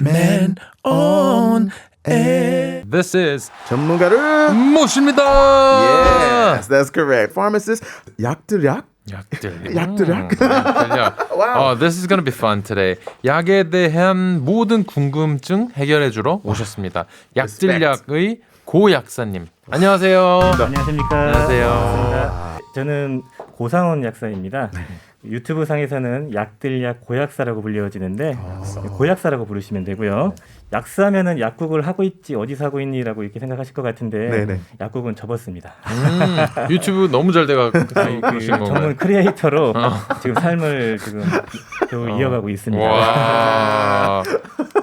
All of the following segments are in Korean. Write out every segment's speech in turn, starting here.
Man on air. This is 전문가를 모십니다. Yes, that's correct. Pharmacist 약들약. 약들약. Wow. This is going to be fun today. 약에 대한 모든 궁금증 해결해주러 오셨습니다. 약들약의 고 약사님. 안녕하세요. 안녕하십니까. 안녕하세요. 반갑습니다. 저는 고상원 약사입니다. 유튜브 상에서는 약들약 고약사라고 불려지는데 고약사라고 부르시면 되고요. 약사면은 약국을 하고 있지 어디서 하고 있니라고 이렇게 생각하실 것 같은데 네네. 약국은 접었습니다. 유튜브 너무 잘 돼가 그러신 건가요? 전문 크리에이터로 지금 삶을 지금 겨우 이어가고 있습니다.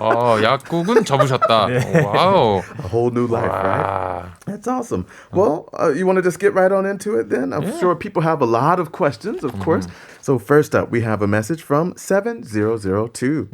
와, 약국은 접으셨다. 와우. A whole new life, right? 와. That's awesome. Well, you want to just get right on into it then? I'm sure people have a lot of questions, of course. So first up, we have a message from 7002.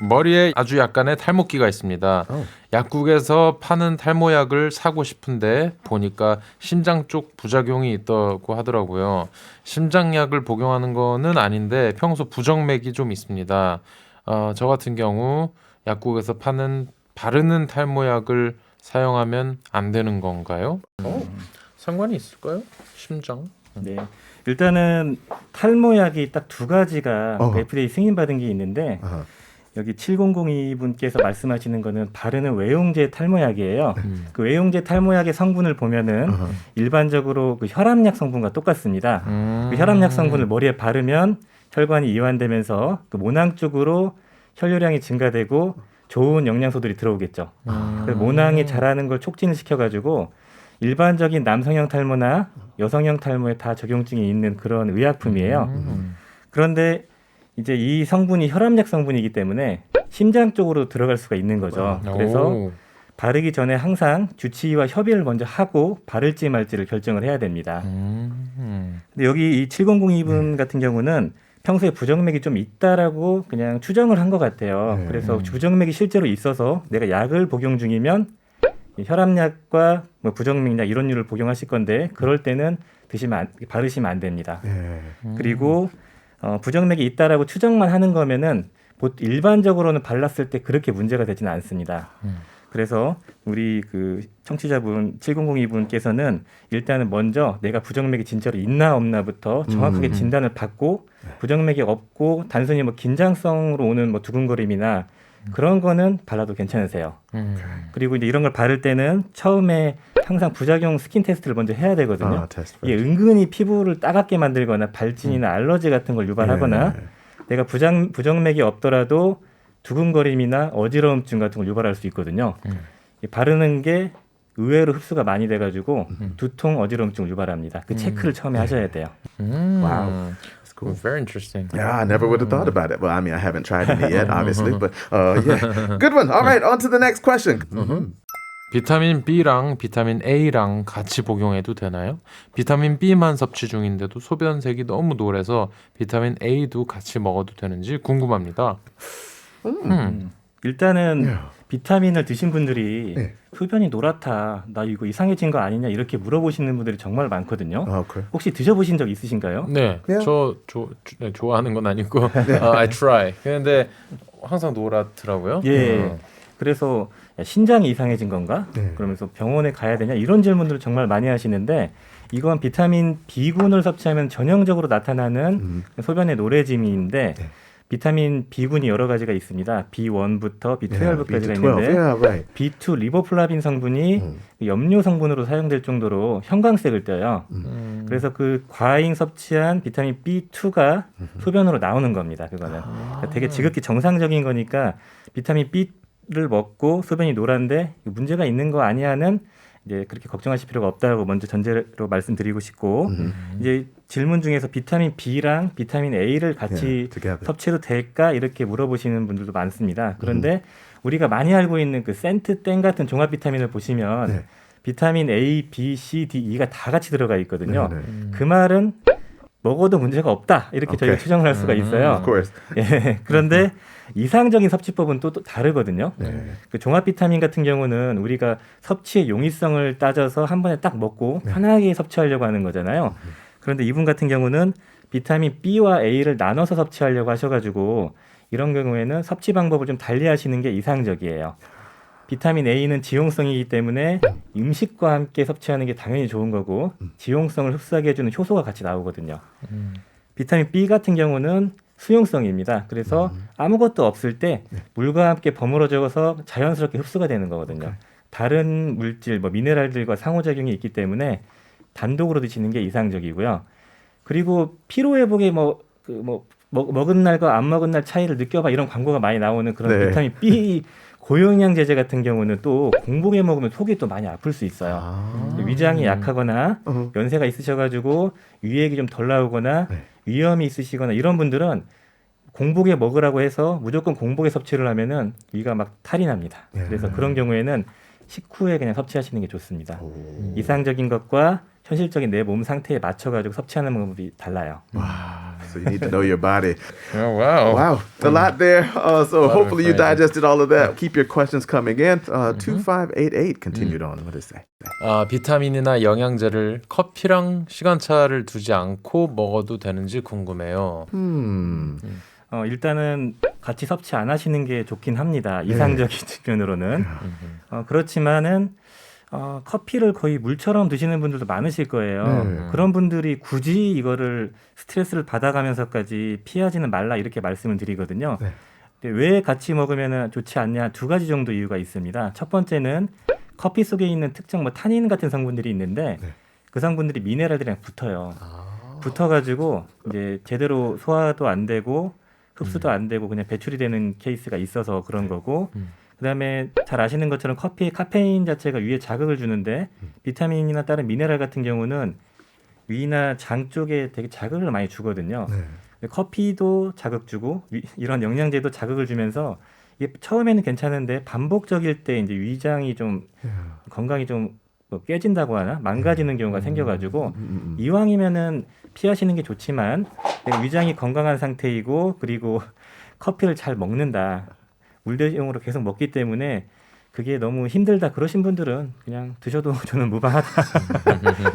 머리에 아주 약간의 탈모기가 있습니다. 약국에서 파는 탈모약을 사고 싶은데 보니까 심장 쪽 부작용이 있다고 하더라고요. 심장약을 복용하는 거는 아닌데 평소 부정맥이 좀 있습니다. 저 같은 경우 약국에서 파는 바르는 탈모약을 사용하면 안 되는 건가요? 상관이 있을까요? 심장? 네. 일단은 탈모약이 딱 두 가지가 어허. FDA 승인받은 게 있는데 Uh-huh. 여기 7002분께서 말씀하시는 거는 바르는 외용제 탈모약이에요. 그 외용제 탈모약의 성분을 보면은 일반적으로 그 혈압약 성분과 똑같습니다. 그 혈압약 성분을 머리에 바르면 혈관이 이완되면서 그 모낭 쪽으로 혈류량이 증가되고 좋은 영양소들이 들어오겠죠. 그래서 모낭이 자라는 걸 촉진을 시켜가지고 일반적인 남성형 탈모나 여성형 탈모에 다 적용증이 있는 그런 의약품이에요. 그런데 이제 이 성분이 혈압약 성분이기 때문에 심장 쪽으로 들어갈 수가 있는 거죠. 그래서 오. 바르기 전에 항상 주치의와 협의를 먼저 하고 바를지 말지를 결정을 해야 됩니다. 근데 여기 이 7002분 같은 경우는 평소에 부정맥이 좀 있다라고 그냥 추정을 한 것 같아요. 그래서 부정맥이 실제로 있어서 내가 약을 복용 중이면 이 혈압약과 뭐 부정맥약 이런 류를 복용하실 건데 그럴 때는 바르시면 안 됩니다. 그리고 부정맥이 있다라고 추정만 하는 거면은 일반적으로는 발랐을 때 그렇게 문제가 되지는 않습니다. 그래서 우리 그 청취자분 7002분께서는 일단은 먼저 내가 부정맥이 진짜로 있나 없나부터 정확하게 진단을 받고 부정맥이 없고 단순히 뭐 긴장성으로 오는 뭐 두근거림이나 그런 거는 발라도 괜찮으세요. 그리고 이제 이런 걸 바를 때는 처음에 항상 부작용 스킨 테스트를 먼저 해야 되거든요. test 이게 first. 은근히 피부를 따갑게 만들거나 발진이나 알러지 같은 걸 유발하거나 내가 부정맥이 없더라도 두근거림이나 어지러움증 같은 걸 유발할 수 있거든요. 이 바르는 게 의외로 흡수가 많이 돼가지고 두통, 어지러움증을 유발합니다. 그 체크를 처음에 하셔야 돼요. Wow. That's cool. Very interesting. Yeah, I never would have thought about it. Well, I mean, I haven't tried any yet, obviously, but yeah. Good one. All right, on to the next question. 비타민 B랑 비타민 A랑 같이 복용해도 되나요? 비타민 B만 섭취 중인데도 소변색이 너무 노래서 비타민 A도 같이 먹어도 되는지 궁금합니다. 일단은 비타민을 드신 분들이 네. 소변이 노랗다, 나 이거 이상해진 거 아니냐 이렇게 물어보시는 분들이 정말 많거든요. Okay. 혹시 드셔보신 적 있으신가요? 네, Yeah. 네, 좋아하는 건 아니고 I try. 근데 항상 노랗더라고요. 예. 그래서 야, 신장이 이상해진 건가? 그러면서 병원에 가야 되냐? 이런 질문들을 정말 많이 하시는데 이건 비타민 B군을 섭취하면 전형적으로 나타나는 소변의 노래짐인데 비타민 B군이 여러 가지가 있습니다. B1부터 B12까지가 있는데 Yeah, right. B2 리보플라빈 성분이 염료 성분으로 사용될 정도로 형광색을 떼요. 그래서 그 과잉 섭취한 비타민 B2가 소변으로 나오는 겁니다. 그거는 그러니까 되게 지극히 정상적인 거니까 비타민 B를 먹고 소변이 노란데 문제가 있는 거 아니야는 이제 그렇게 걱정하실 필요가 없다고 먼저 전제로 말씀드리고 싶고 이제 질문 중에서 비타민 B랑 비타민 A를 같이 together. 섭취해도 될까 이렇게 물어보시는 분들도 많습니다. 그런데 우리가 많이 알고 있는 그 센트땡 같은 종합 비타민을 보시면 비타민 A, B, C, D, E가 다 같이 들어가 있거든요. 그 말은 먹어도 문제가 없다 이렇게 저희가 추정을 할 수가 있어요. Of course. 예, 그런데 이상적인 섭취법은 또 다르거든요. 그 종합 비타민 같은 경우는 우리가 섭취의 용이성을 따져서 한 번에 딱 먹고 편하게 섭취하려고 하는 거잖아요. 그런데 이분 같은 경우는 비타민 B와 A를 나눠서 섭취하려고 하셔가지고 이런 경우에는 섭취 방법을 좀 달리 하시는 게 이상적이에요. 비타민 A는 지용성이기 때문에 음식과 함께 섭취하는 게 당연히 좋은 거고 지용성을 흡수하게 해주는 효소가 같이 나오거든요. 비타민 B 같은 경우는 수용성입니다. 그래서 아무것도 없을 때 물과 함께 버무려져서 자연스럽게 흡수가 되는 거거든요. 다른 물질, 뭐 미네랄들과 상호작용이 있기 때문에 단독으로 드시는 게 이상적이고요. 그리고 피로 회복에 먹은 날과 안 먹은 날 차이를 느껴봐 이런 광고가 많이 나오는 그런 네. 비타민 B 고영양 제제 같은 경우는 또 공복에 먹으면 속이 또 많이 아플 수 있어요. 위장이 약하거나 연세가 있으셔가지고 위액이 좀 덜 나오거나 위염이 있으시거나 이런 분들은 공복에 먹으라고 해서 무조건 공복에 섭취를 하면은 위가 막 탈이 납니다. 그래서 그런 경우에는 식후에 그냥 섭취하시는 게 좋습니다. 이상적인 것과 현실적인 내 몸 상태에 맞춰가지고 섭취하는 방법이 달라요. So you need to know your body. Oh, wow. Wow, a lot there. So lot of hopefully you information. digested all of that. Keep your questions coming in. 2588 continued on. What does it say? 비타민이나 영양제를 커피랑 시간차를 두지 않고 먹어도 되는지 궁금해요. 일단은 같이 섭취 안 하시는 게 좋긴 합니다. 이상적인 측면으로는. 그렇지만은 커피를 거의 물처럼 드시는 분들도 많으실 거예요. 그런 분들이 굳이 이거를 스트레스를 받아가면서까지 피하지는 말라 이렇게 말씀을 드리거든요. 근데 왜 같이 먹으면 좋지 않냐 두 가지 정도 이유가 있습니다. 첫 번째는 커피 속에 있는 특정 뭐 타닌 같은 성분들이 있는데 그 성분들이 미네랄들이랑 붙어요. 붙어가지고 이제 제대로 소화도 안 되고 흡수도 안 되고 그냥 배출이 되는 케이스가 있어서 그런 거고 그다음에 잘 아시는 것처럼 커피의 카페인 자체가 위에 자극을 주는데 비타민이나 다른 미네랄 같은 경우는 위나 장 쪽에 되게 자극을 많이 주거든요. 근데 커피도 자극 주고 이런 영양제도 자극을 주면서 이게 처음에는 괜찮은데 반복적일 때 이제 위장이 좀 건강이 좀 깨진다고 하나 망가지는 경우가 생겨가지고 이왕이면은 피하시는 게 좋지만 내가 위장이 건강한 상태이고 그리고 커피를 잘 먹는다 물 대용으로 계속 먹기 때문에 그게 너무 힘들다 그러신 분들은 그냥 드셔도 저는 무방하다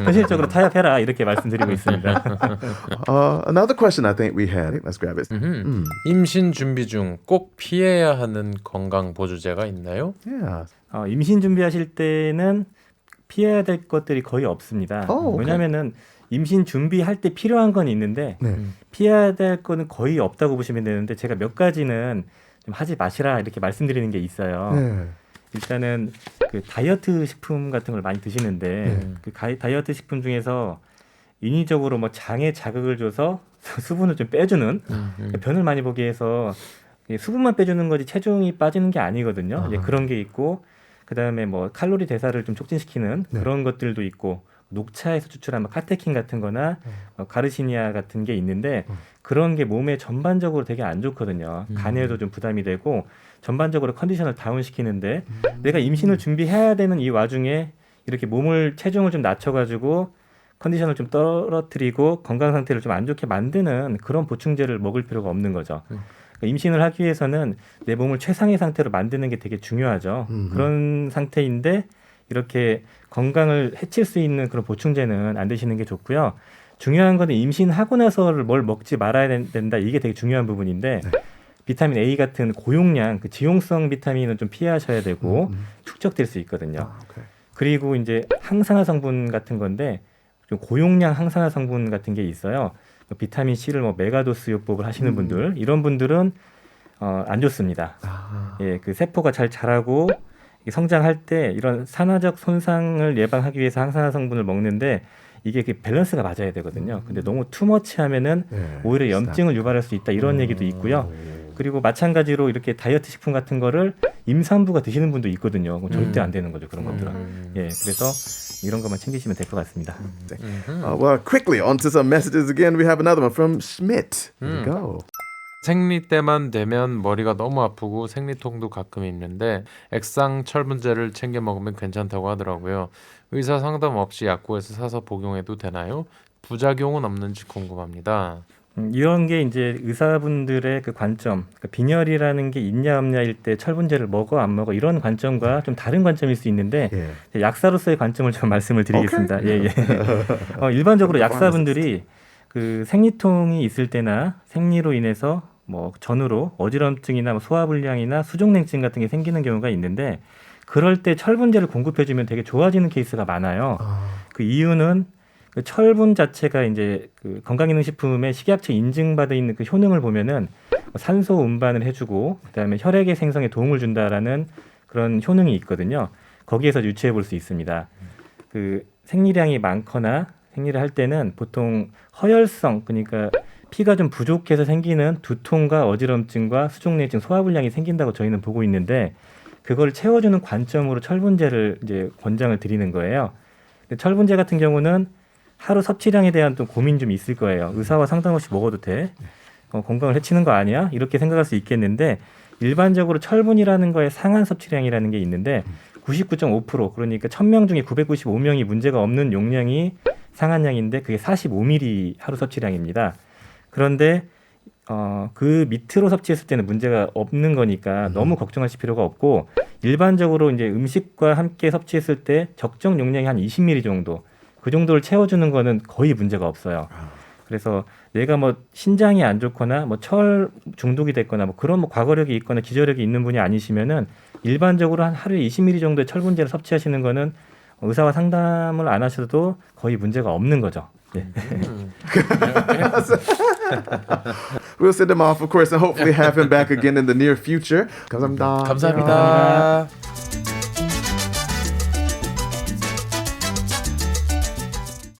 현실적으로 타협해라 이렇게 말씀드리고 있습니다. Another question I think we had. Let's grab it. 임신 준비 중 꼭 피해야 하는 건강 보조제가 있나요? Yeah. 임신 준비하실 때는 피해야 될 것들이 거의 없습니다. 오케이. 왜냐하면은 임신 준비할 때 필요한 건 있는데 피해야 될 거는 거의 없다고 보시면 되는데 제가 몇 가지는 좀 하지 마시라 이렇게 말씀드리는 게 있어요. 일단은 그 다이어트 식품 같은 걸 많이 드시는데 그 다이어트 식품 중에서 인위적으로 뭐 장에 자극을 줘서 수분을 좀 빼주는 변을 많이 보기 위해서 수분만 빼주는 거지 체중이 빠지는 게 아니거든요. 이제 그런 게 있고 그다음에 뭐 칼로리 대사를 좀 촉진시키는 그런 것들도 있고 녹차에서 추출한 뭐 카테킨 같은 거나 가르시니아 같은 게 있는데 그런 게 몸에 전반적으로 되게 안 좋거든요. 간에도 좀 부담이 되고 전반적으로 컨디션을 다운시키는데 내가 임신을 준비해야 되는 이 와중에 이렇게 몸을 체중을 좀 낮춰가지고 컨디션을 좀 떨어뜨리고 건강 상태를 좀 안 좋게 만드는 그런 보충제를 먹을 필요가 없는 거죠. 그러니까 임신을 하기 위해서는 내 몸을 최상의 상태로 만드는 게 되게 중요하죠. 그런 상태인데 이렇게 건강을 해칠 수 있는 그런 보충제는 안 드시는 게 좋고요. 중요한 거는 임신하고 나서 뭘 먹지 말아야 된다. 이게 되게 중요한 부분인데 비타민 A 같은 고용량, 그 지용성 비타민은 좀 피하셔야 되고 축적될 수 있거든요. 그리고 이제 항산화 성분 같은 건데 좀 고용량 항산화 성분 같은 게 있어요. 비타민 C를 뭐 메가도스 요법을 하시는 분들 이런 분들은 안 좋습니다. 예, 그 세포가 잘 자라고 성장할 때 이런 산화적 손상을 예방하기 위해서 항산화 성분을 먹는데 이게 그 밸런스가 맞아야 되거든요. 근데 너무 투머치하면은 오히려 염증을 유발할 수 있다 이런 얘기도 있고요. 그리고 마찬가지로 이렇게 다이어트 식품 같은 거를 임산부가 드시는 분도 있거든요. 절대 안 되는 거죠 그런 것들은. 예, 그래서 이런 것만 챙기시면 될 것 같습니다. Well, quickly onto some messages again. We have another one from Schmidt. Here we go. 생리 때만 되면 머리가 너무 아프고 생리통도 가끔 있는데 액상 철분제를 챙겨 먹으면 괜찮다고 하더라고요. 의사 상담 없이 약국에서 사서 복용해도 되나요? 부작용은 없는지 궁금합니다. 이런 게 이제 의사분들의 그 관점, 그러니까 빈혈이라는 게 있냐 없냐일 때 철분제를 먹어 안 먹어 이런 관점과 좀 다른 관점일 수 있는데 약사로서의 관점을 좀 말씀을 드리겠습니다. 일반적으로 약사분들이 그 생리통이 있을 때나 생리로 인해서 뭐 전후로 어지럼증이나 뭐 소화불량이나 수족냉증 같은 게 생기는 경우가 있는데 그럴 때 철분제를 공급해주면 되게 좋아지는 케이스가 많아요. 그 이유는 그 철분 자체가 이제 그 건강기능식품의 식약처 인증받아 있는 그 효능을 보면은 산소 운반을 해주고 그다음에 혈액의 생성에 도움을 준다라는 그런 효능이 있거든요. 거기에서 유추해 볼 수 있습니다. 그 생리량이 많거나 생리를 할 때는 보통 허혈성 그러니까 피가 좀 부족해서 생기는 두통과 어지럼증과 수족냉증, 소화불량이 생긴다고 저희는 보고 있는데 그걸 채워주는 관점으로 철분제를 이제 권장을 드리는 거예요. 근데 철분제 같은 경우는 하루 섭취량에 대한 또 고민 좀 있을 거예요. 의사와 상관 없이 먹어도 돼? 건강을 해치는 거 아니야? 이렇게 생각할 수 있겠는데 일반적으로 철분이라는 거에 상한 섭취량이라는 게 있는데 99.5% 그러니까 1000명 중에 995명이 문제가 없는 용량이 상한량인데 그게 45ml 하루 섭취량입니다. 그런데 그 밑으로 섭취했을 때는 문제가 없는 거니까 너무 걱정하실 필요가 없고 일반적으로 이제 음식과 함께 섭취했을 때 적정 용량이 한 20ml 정도 그 정도를 채워주는 거는 거의 문제가 없어요. 그래서 내가 뭐 신장이 안 좋거나 뭐 철 중독이 됐거나 뭐 그런 뭐 과거력이 있거나 기저력이 있는 분이 아니시면은 일반적으로 한 하루에 20ml 정도의 철분제를 섭취하시는 거는 의사와 상담을 안 하셔도 거의 문제가 없는 거죠. 네. We'll send him off, of course, and hopefully have him back again in the near future. 감사합니다. 감사합니다.